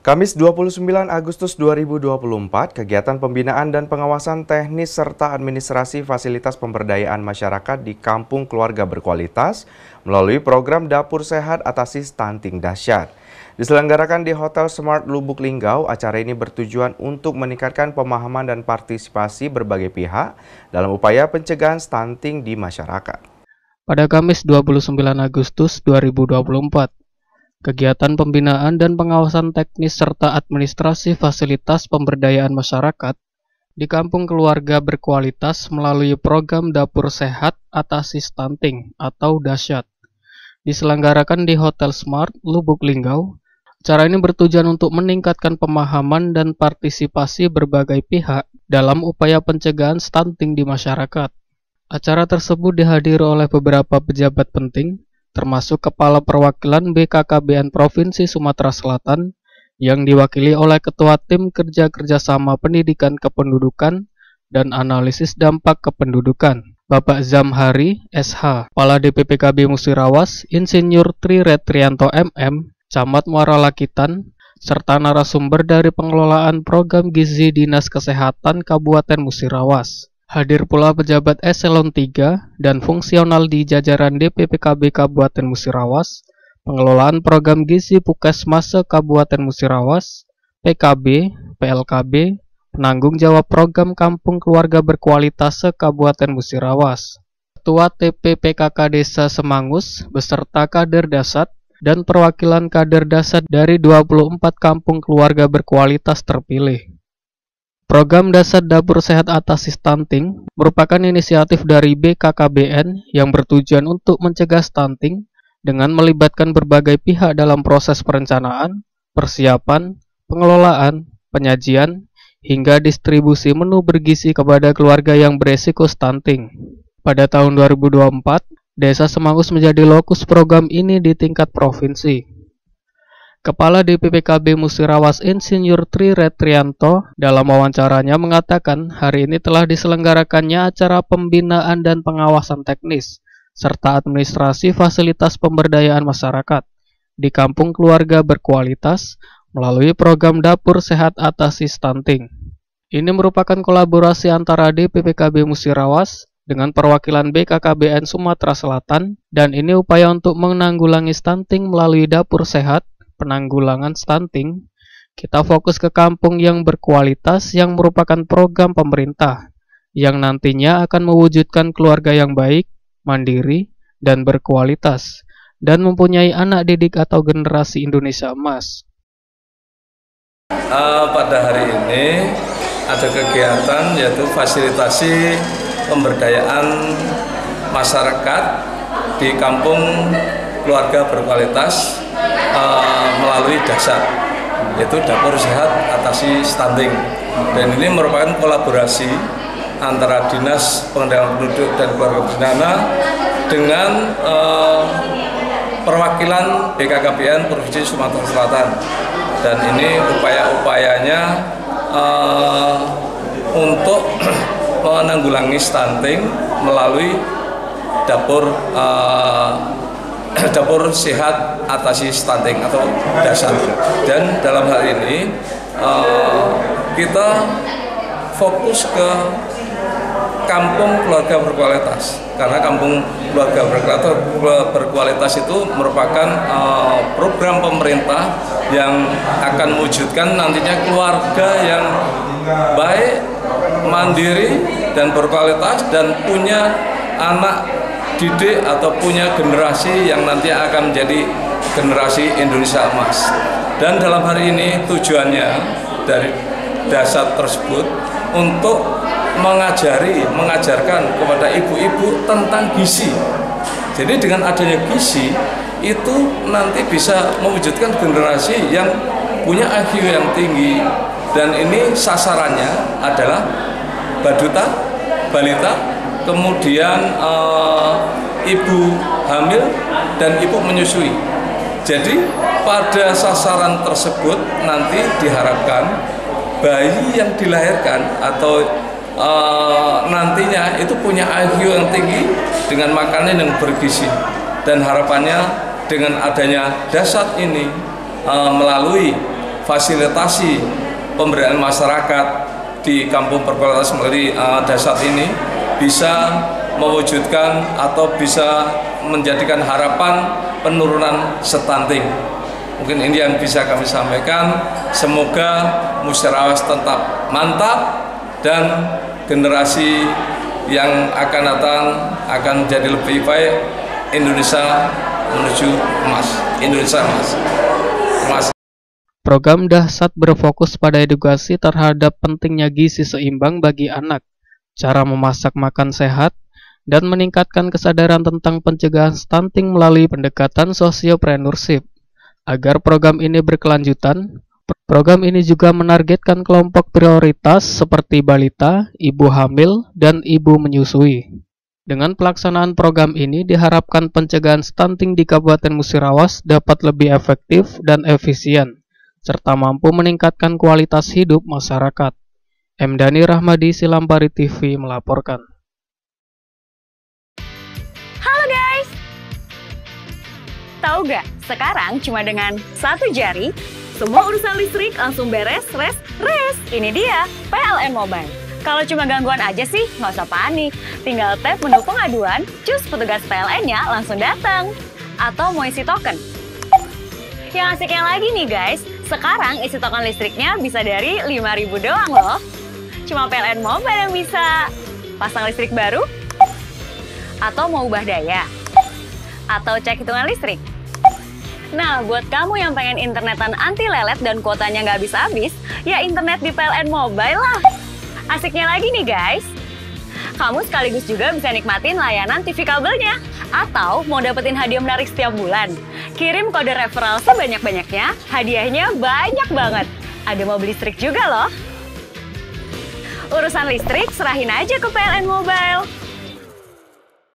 Kamis 29 Agustus 2024, kegiatan pembinaan dan pengawasan teknis serta administrasi fasilitas pemberdayaan masyarakat di Kampung Keluarga Berkualitas melalui program Dapur Sehat Atasi Stunting Dahsyat. Diselenggarakan di Hotel Smart Lubuk Linggau, acara ini bertujuan untuk meningkatkan pemahaman dan partisipasi berbagai pihak dalam upaya pencegahan stunting di masyarakat. Pada Kamis 29 Agustus 2024, kegiatan pembinaan dan pengawasan teknis serta administrasi fasilitas pemberdayaan masyarakat di Kampung Keluarga Berkualitas melalui program Dapur Sehat Atasi Stunting atau Dahsyat diselenggarakan di Hotel Smart Lubuk Linggau. Acara ini bertujuan untuk meningkatkan pemahaman dan partisipasi berbagai pihak dalam upaya pencegahan stunting di masyarakat. Acara tersebut dihadiri oleh beberapa pejabat penting, termasuk Kepala Perwakilan BKKBN Provinsi Sumatera Selatan yang diwakili oleh Ketua Tim Kerja Kerjasama Pendidikan Kependudukan dan Analisis Dampak Kependudukan, Bapak Zamhari SH, Kepala DPPKB Musirawas, Insinyur Tri Retrianto MM, Camat Muara Lakitan, serta narasumber dari pengelolaan program gizi Dinas Kesehatan Kabupaten Musirawas. Hadir pula pejabat eselon 3 dan fungsional di jajaran DPPKB Kabupaten Musirawas, pengelolaan program gizi Puskesmas Kabupaten Musirawas, PKB, PLKB, penanggung jawab program Kampung Keluarga Berkualitas Kabupaten Musirawas, Ketua TPPKK Desa Semangus beserta kader dasar dan perwakilan kader dasar dari 24 Kampung Keluarga Berkualitas terpilih. Program Dasar Dapur Sehat Atasi Stunting merupakan inisiatif dari BKKBN yang bertujuan untuk mencegah stunting dengan melibatkan berbagai pihak dalam proses perencanaan, persiapan, pengelolaan, penyajian, hingga distribusi menu bergizi kepada keluarga yang beresiko stunting. Pada tahun 2024, Desa Semangus menjadi lokus program ini di tingkat provinsi. Kepala DPPKB Musirawas Insinyur Tri Retrianto dalam wawancaranya mengatakan hari ini telah diselenggarakannya acara pembinaan dan pengawasan teknis serta administrasi fasilitas pemberdayaan masyarakat di Kampung Keluarga Berkualitas melalui program Dapur Sehat Atasi Stunting. Ini merupakan kolaborasi antara DPPKB Musirawas dengan perwakilan BKKBN Sumatera Selatan, dan ini upaya untuk menanggulangi stunting melalui Dapur Sehat Penanggulangan Stunting. Kita fokus ke kampung yang berkualitas yang merupakan program pemerintah yang nantinya akan mewujudkan keluarga yang baik, mandiri, dan berkualitas, dan mempunyai anak didik atau generasi Indonesia emas. Pada hari ini ada kegiatan yaitu fasilitasi pemberdayaan masyarakat di Kampung Keluarga Berkualitas melalui Dahsyat, yaitu Dapur Sehat Atasi Stunting. Dan ini merupakan kolaborasi antara Dinas Pengendalian Penduduk dan Keluarga Berencana dengan perwakilan BKKBN Provinsi Sumatera Selatan. Dan ini upaya-upayanya untuk menanggulangi stunting melalui Dapur Sehat Atasi Stunting atau Dahsyat. Dan dalam hal ini kita fokus ke Kampung Keluarga Berkualitas, karena Kampung Keluarga Berkualitas itu merupakan program pemerintah yang akan mewujudkan nantinya keluarga yang baik, mandiri, dan berkualitas, dan punya anak didik atau punya generasi yang nanti akan menjadi generasi Indonesia emas. Dan dalam hari ini tujuannya dari Dahsyat tersebut untuk mengajarkan kepada ibu-ibu tentang gizi. Jadi dengan adanya gizi itu nanti bisa mewujudkan generasi yang punya IQ yang tinggi, dan ini sasarannya adalah baduta, balita, kemudian ibu hamil dan ibu menyusui. Jadi pada sasaran tersebut nanti diharapkan bayi yang dilahirkan atau nantinya itu punya IQ yang tinggi dengan makanan yang bergizi. Dan harapannya dengan adanya Dahsyat ini melalui fasilitasi pemberdayaan masyarakat di kampung berkualitas melalui Dasat ini bisa mewujudkan atau bisa menjadikan harapan penurunan stunting. Mungkin ini yang bisa kami sampaikan. Semoga musyawarah tetap mantap dan generasi yang akan datang akan menjadi lebih baik. Indonesia menuju emas. Indonesia emas. Emas. Program Dasat berfokus pada edukasi terhadap pentingnya gizi seimbang bagi anak, cara memasak makan sehat, dan meningkatkan kesadaran tentang pencegahan stunting melalui pendekatan sosiopreneurship. Agar program ini berkelanjutan, program ini juga menargetkan kelompok prioritas seperti balita, ibu hamil, dan ibu menyusui. Dengan pelaksanaan program ini diharapkan pencegahan stunting di Kabupaten Musirawas dapat lebih efektif dan efisien, serta mampu meningkatkan kualitas hidup masyarakat. M. Dhani Rahmadi, Silampari TV melaporkan. Halo guys! Tahu gak, sekarang cuma dengan satu jari, semua urusan listrik langsung beres, res. Ini dia, PLN Mobile. Kalau cuma gangguan aja sih, nggak usah panik. Tinggal tap menu pengaduan, cus petugas PLN-nya langsung datang. Atau mau isi token. Yang asiknya lagi nih guys, sekarang isi token listriknya bisa dari 5.000 doang loh. Cuma PLN Mobile yang bisa. Pasang listrik baru, atau mau ubah daya, atau cek hitungan listrik. Nah, buat kamu yang pengen internetan anti lelet dan kuotanya nggak habis-habis, ya internet di PLN Mobile lah. Asiknya lagi nih guys, kamu sekaligus juga bisa nikmatin layanan TV kabelnya. Atau mau dapetin hadiah menarik setiap bulan, kirim kode referral sebanyak-banyaknya, hadiahnya banyak banget. Ada mobil listrik juga loh. Urusan listrik serahin aja ke PLN Mobile.